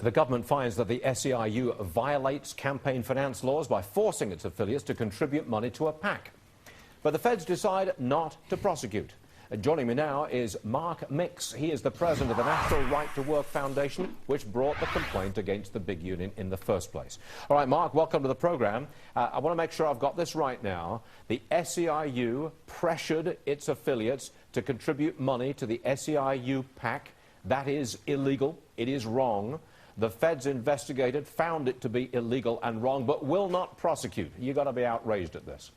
The government finds that the SEIU violates campaign finance laws by forcing its affiliates to contribute money to a PAC. But the feds decide not to prosecute. Joining me now is Mark Mix. He is the president of the National Right to Work Foundation, which brought the complaint against the big union in the first place. All right, Mark, welcome to the program. I want to make sure I've got this right now. The SEIU pressured its affiliates to contribute money to the SEIU PAC. That is illegal. It is wrong. The feds investigated, found it to be illegal and wrong, but will not prosecute. You've got to be outraged at this.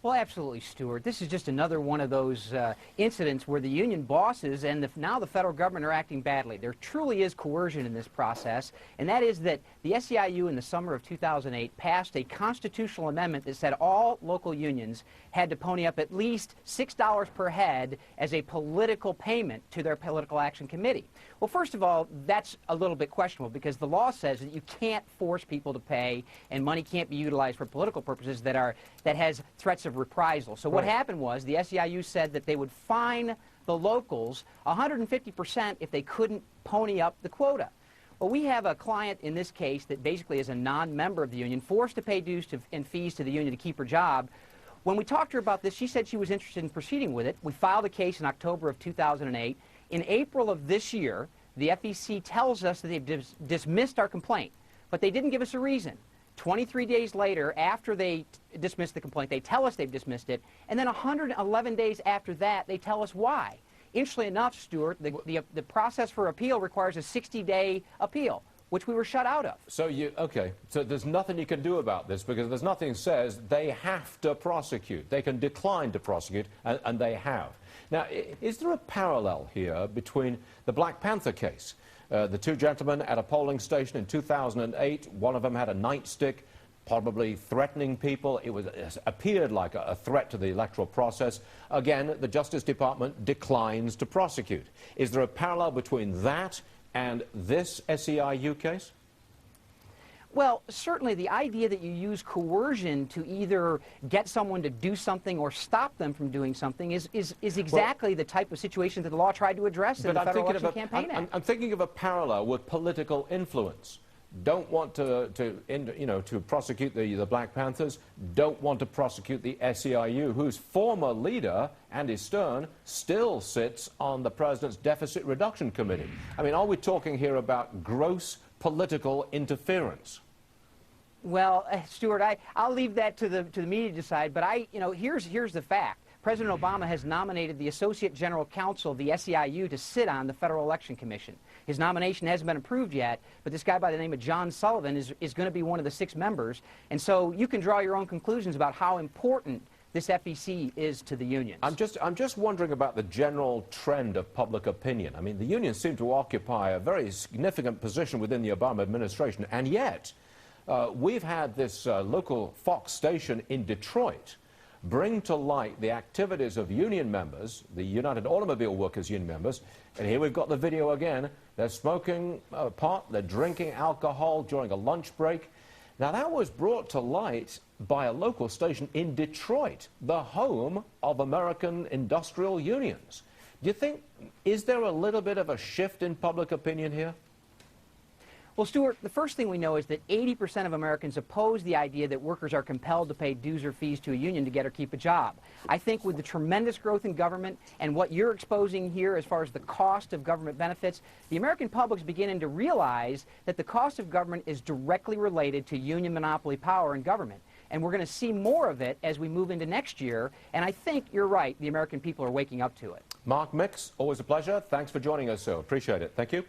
Well, absolutely, Stuart. This is just another one of those incidents where the union bosses and now the federal government are acting badly. There truly is coercion in this process, and that is that the SEIU in the summer of 2008 passed a constitutional amendment that said all local unions had to pony up at least $6 per head as a political payment to their political action committee. Well, first of all, that's a little bit questionable because the law says that you can't force people to pay and money can't be utilized for political purposes that has threats of reprisal. So what happened was the SEIU said that they would fine the locals 150% if they couldn't pony up the quota. Well, we have a client in this case that basically is a non-member of the union, forced to pay dues and fees to the union to keep her job. When we talked to her about this, she said she was interested in proceeding with it. We filed a case in October of 2008. In April of this year, the FEC tells us that they've dismissed our complaint, but they didn't give us a reason. 23 days later, after they dismissed the complaint, they tell us they've dismissed it, and then 111 days after that, they tell us why. Interestingly enough, Stuart, the process for appeal requires a 60-day appeal, which we were shut out of. So so there's nothing you can do about this because there's nothing that says they have to prosecute. They can decline to prosecute, and they have. Now, is there a parallel here between the Black Panther case? The two gentlemen at a polling station in 2008, one of them had a nightstick, probably threatening people. It appeared like a threat to the electoral process. Again, the Justice Department declines to prosecute. Is there a parallel between that and this SEIU case? Well, certainly the idea that you use coercion to either get someone to do something or stop them from doing something is exactly the type of situation that the law tried to address in the Federal Election Campaign Act. I'm thinking of a parallel with political influence. Don't want to prosecute the Black Panthers, don't want to prosecute the SEIU, whose former leader, Andy Stern, still sits on the President's Deficit Reduction Committee. I mean, are we talking here about gross political interference? Well, Stuart, I'll leave that to the media to decide, but here's the fact. President Obama has nominated the Associate General Counsel of the SEIU to sit on the Federal Election Commission. His nomination hasn't been approved yet, but this guy by the name of John Sullivan is going to be one of the 6 members, and so you can draw your own conclusions about how important this FEC is to the unions. I'm just wondering about the general trend of public opinion. I mean, the unions seem to occupy a very significant position within the Obama administration, and yet we've had this local Fox station in Detroit bring to light the activities of union members, the United Automobile Workers Union members, and here we've got the video again. They're smoking pot, they're drinking alcohol during a lunch break. Now, that was brought to light by a local station in Detroit, the home of American industrial unions. Do you think, is there a little bit of a shift in public opinion here? Well, Stuart, the first thing we know is that 80% of Americans oppose the idea that workers are compelled to pay dues or fees to a union to get or keep a job. I think with the tremendous growth in government and what you're exposing here as far as the cost of government benefits, the American public's beginning to realize that the cost of government is directly related to union monopoly power in government. And we're going to see more of it as we move into next year. And I think you're right, the American people are waking up to it. Mark Mix, always a pleasure. Thanks for joining us, sir. Appreciate it. Thank you.